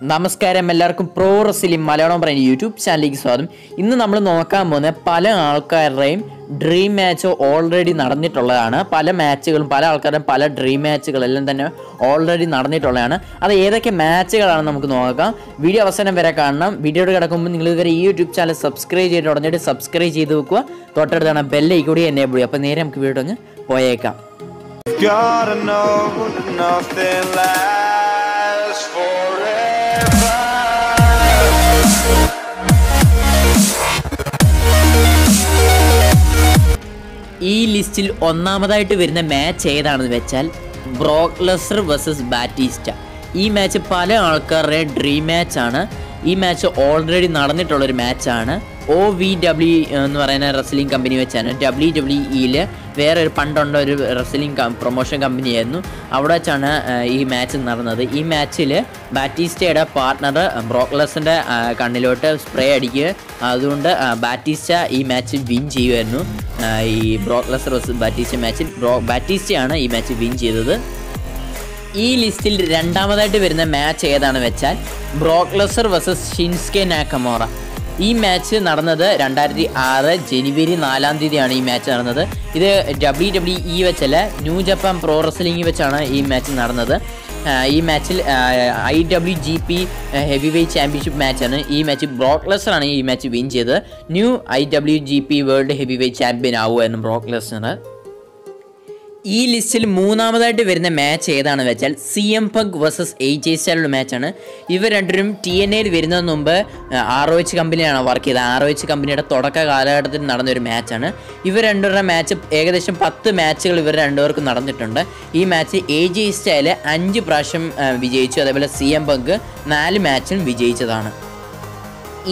നമസ്കാരം എല്ലാവർക്കും pro wrestling Malayalam പറയുന്ന യൂട്യൂബ് ചാനലിലേക്ക് സ്വാഗതം. ഇന്ന് നമ്മൾ നോക്കാൻ പോകുന്ന പല ആൾക്കാരുടെയും ഡ്രീം മാച്ച് ഓൾറെഡി നടന്നിട്ടുള്ളതാണ്. പല മാച്ചുകളും പല ആൾക്കാരുടെയും പല ഡ്രീം മാച്ചുകളെല്ലാം തന്നെ ഓൾറെഡി നടന്നിട്ടുള്ളതാണ്. അത് ഏതൊക്കെ മാച്ചുകളാണെന്ന് നമുക്ക് നോക്കാം. വീഡിയോ അവസാനം വരെ കാണണം. വീഡിയോയുടെ കിടക്കുമ്പോൾ നിങ്ങൾ ഇതുവരെ ഈ യൂട്യൂബ് ചാനൽ സബ്സ്ക്രൈബ് ചെയ്തിട്ട് ഉടനെ സബ്സ്ക്രൈബ് ചെയ്ത് വെക്കുക. തൊട്ടടുത്താണ് ബെല്ല് കൂടി എനേബിൾ ചെയ്യുക. അപ്പോൾ നേരെ നമുക്ക് വീഡിയോ അങ്ങ് പോയേക്കാം. ഈ ലിസ്റ്റിൽ ഒന്നാമതായിട്ട് വരുന്ന മാച്ച് ഏതാണെന്ന് വെച്ചാൽ ബ്രോക്ക് ലെസ്നർ വേഴ്സസ് ബാറ്റിസ്റ്റ. ഈ മാച്ച് പല ആൾക്കാരുടെയും ഡ്രീം മാച്ചാണ്. ഈ മാച്ച് ഓൾറെഡി നടന്നിട്ടുള്ളൊരു മാച്ചാണ്. OVW എന്ന് പറയുന്ന റെസ്ലിംഗ് കമ്പനി വെച്ചാണ്. WWE വേറെ ഒരു പണ്ടുള്ള ഒരു റെസ്ലിംഗ് പ്രൊമോഷൻ കമ്പനിയായിരുന്നു. അവിടെ വെച്ചാണ് ഈ മാച്ച് നടന്നത്. ഈ മാച്ചിൽ ബാറ്റിസ്റ്റയുടെ പാർട്ട്ണർ ബ്രോക്ക് ലെസ്നറിൻ്റെ കണ്ണിലോട്ട് സ്പ്രേ അടിക്കുക. അതുകൊണ്ട് ബാറ്റിസ്റ്റ ഈ മാച്ച് വിൻ ചെയ്യുമായിരുന്നു. ഈ ബ്രോക്ക് ലെസ്നർ വേഴ്സസ് ബാറ്റിസ്റ്റ മാച്ചിൽ ബാറ്റിസ്റ്റയാണ് ഈ മാച്ച് വിൻ ചെയ്തത്. ഈ ലിസ്റ്റിൽ രണ്ടാമതായിട്ട് വരുന്ന മാച്ച് ഏതാണെന്ന് വെച്ചാൽ ബ്രോക്ക് ലെസ്നർ വേഴ്സസ് ഷിൻസ്കെ നാക്കമോറ. ഈ മാച്ച് നടന്നത് 2006 ജനുവരി 4-ാം തീയതിയാണ് ഈ മാച്ച് നടന്നത്. ഇത് WWE വെച്ചല്ല, ന്യൂ ജപ്പാൻ പ്രോ റെസ്ലിംഗ് വെച്ചാണ് ഈ മാച്ച് നടന്നത്. ഈ മാച്ചിൽ IWGP ഹെവി വെയ്റ്റ് ചാമ്പ്യൻഷിപ്പ് മാച്ചാണ്. ഈ മാച്ച് ബ്രോക്ക് ലെസ്നറാണ് ഈ മാച്ച് വിൻ ചെയ്തത്. New IWGP world heavyweight champion ആവുമായിരുന്നു ബ്രോക്ക് ലെസ്നർ. ഈ ലിസ്റ്റിൽ മൂന്നാമതായിട്ട് വരുന്ന മാച്ച് ഏതാണെന്ന് വെച്ചാൽ CM Punk വേഴ്സസ് AJ സ്റ്റൈലുള്ള മാച്ചാണ്. ഇവർ രണ്ടുപേരും TNAയിൽ വരുന്നതിന് മുമ്പ് ROH കമ്പനിയാണ് വർക്ക് ചെയ്തത്. ROH കമ്പനിയുടെ തുടക്ക കാലഘട്ടത്തിൽ നടന്നൊരു മാച്ചാണ്. ഇവർ രണ്ടുപേരുടെ മാച്ച് ഏകദേശം 10 മാച്ചുകൾ ഇവർ രണ്ടുപേർക്കും നടന്നിട്ടുണ്ട്. ഈ മാച്ച് AJ സ്റ്റൈൽ 5 പ്രാവശ്യം വിജയിച്ചു. അതേപോലെ CM Punk 4 മാച്ചും വിജയിച്ചതാണ്.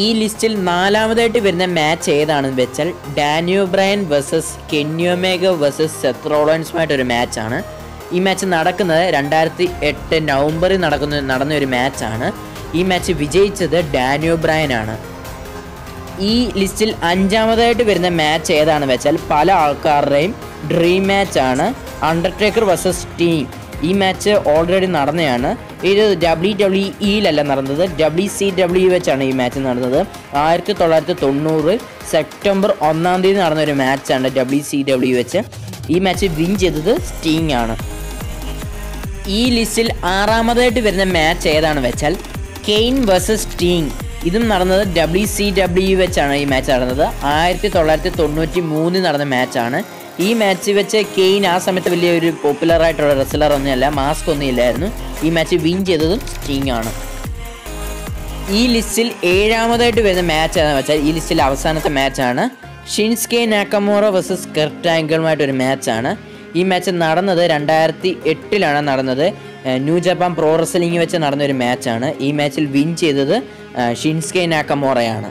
ഈ ലിസ്റ്റിൽ നാലാമതായിട്ട് വരുന്ന മാച്ച് ഏതാണെന്ന് വെച്ചാൽ Daniel Bryan versus Kenny Omega versus Seth റോളൻസുമായിട്ടൊരു മാച്ചാണ്. ഈ മാച്ച് നടക്കുന്നത് 2008 നവംബറിൽ നടന്ന ഒരു മാച്ചാണ്. ഈ മാച്ച് വിജയിച്ചത് ഡാനിയോ ബ്രയൻ ആണ്. ഈ ലിസ്റ്റിൽ അഞ്ചാമതായിട്ട് വരുന്ന മാച്ച് ഏതാണെന്ന് വെച്ചാൽ പല ആൾക്കാരുടെയും ഡ്രീം മാച്ചാണ് അണ്ടർടേക്കർ വേഴ്സസ് സ്റ്റീം. ഈ മാച്ച് ഓൾറെഡി നടന്നതാണ്. ഇത് WWEയിലല്ല നടന്നത്, WCW വെച്ചാണ് ഈ മാച്ച് നടന്നത്. 1990 സെപ്റ്റംബർ 1-ാം തീയതി നടന്നൊരു മാച്ചാണ് WCW വെച്ച്. ഈ മാച്ച് വിൻ ചെയ്തത് സ്റ്റീങ് ആണ്. ഈ ലിസ്റ്റിൽ ആറാമതായിട്ട് വരുന്ന മാച്ച് ഏതാണെന്ന് വെച്ചാൽ കെയ്ൻ വേഴ്സസ് സ്റ്റീങ്. ഇതും നടന്നത് WCW വെച്ചാണ് ഈ മാച്ച് നടന്നത്. 1993 നടന്ന മാച്ചാണ്. ഈ മാച്ച് വെച്ച് കെയ്ൻ ആ സമയത്ത് വലിയൊരു പോപ്പുലറായിട്ടുള്ള റെസ്ലർ ഒന്നുമല്ല, മാസ്ക് ഒന്നും ഇല്ലായിരുന്നു. ഈ മാച്ച് വിൻ ചെയ്തതും സ്റ്റീങ് ആണ്. ഈ ലിസ്റ്റിൽ ഏഴാമതായിട്ട് വരുന്ന മാച്ച് ഏതാണെന്ന് വെച്ചാൽ ഈ ലിസ്റ്റിൽ അവസാനത്തെ മാച്ചാണ് ഷിൻസ്കെ നാക്കമോറ വേഴ്സസ് കർട്ട് ആംഗിളുമായിട്ടൊരു മാച്ചാണ്. ഈ മാച്ച് നടന്നത് 2008 നടന്നത്. ന്യൂ ജപ്പാൻ പ്രോ റെസ്ലിംഗ് വെച്ച് നടന്നൊരു മാച്ചാണ്. ഈ മാച്ചിൽ വിൻ ചെയ്തത് ഷിൻസ്കെ നാക്കമോറയാണ്.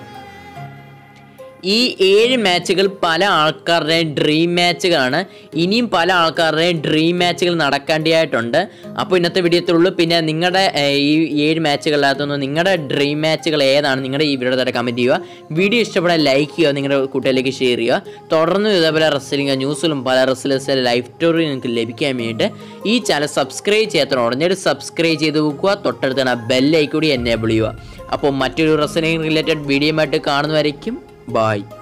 ഈ 7 മാച്ചുകൾ പല ആൾക്കാരുടെയും ഡ്രീം മാച്ചുകളാണ്. ഇനിയും പല ആൾക്കാരുടെയും ഡ്രീം മാച്ചുകൾ നടക്കേണ്ടതായിട്ടുണ്ട്. അപ്പോൾ ഇന്നത്തെ വീഡിയോത്തിലുള്ളൂ. പിന്നെ നിങ്ങളുടെ ഈ 7 മാച്ചുകളിനകത്തുനിന്ന് നിങ്ങളുടെ ഡ്രീം മാച്ചുകൾ ഏതാണ് നിങ്ങളുടെ ഈ വീഡിയോ തന്നെ കമൻറ്റ് ചെയ്യുക. വീഡിയോ ഇഷ്ടപ്പെടാൻ ലൈക്ക് ചെയ്യുക, നിങ്ങളുടെ കൂട്ടുകാരിലേക്ക് ഷെയർ ചെയ്യുക. തുടർന്ന് ഇതേപോലെ റെസ്ലിംഗ് ന്യൂസിലും പല റെസ്ലേഴ്സിൻ്റെ ലൈഫ് സ്റ്റോറി നിങ്ങൾക്ക് ലഭിക്കാൻ വേണ്ടിയിട്ട് ഈ ചാനൽ സബ്സ്ക്രൈബ് ചെയ്യാത്ത ഉടനെ സബ്സ്ക്രൈബ് ചെയ്ത് വെക്കുക. തൊട്ടടുത്താണ് ബെല്ല് കൂടി എനേബിൾ ചെയ്യുക. അപ്പോൾ മറ്റൊരു റെസ്ലിംഗ് റിലേറ്റഡ് വീഡിയോയുമായിട്ട് കാണുന്നവരേക്കും bye.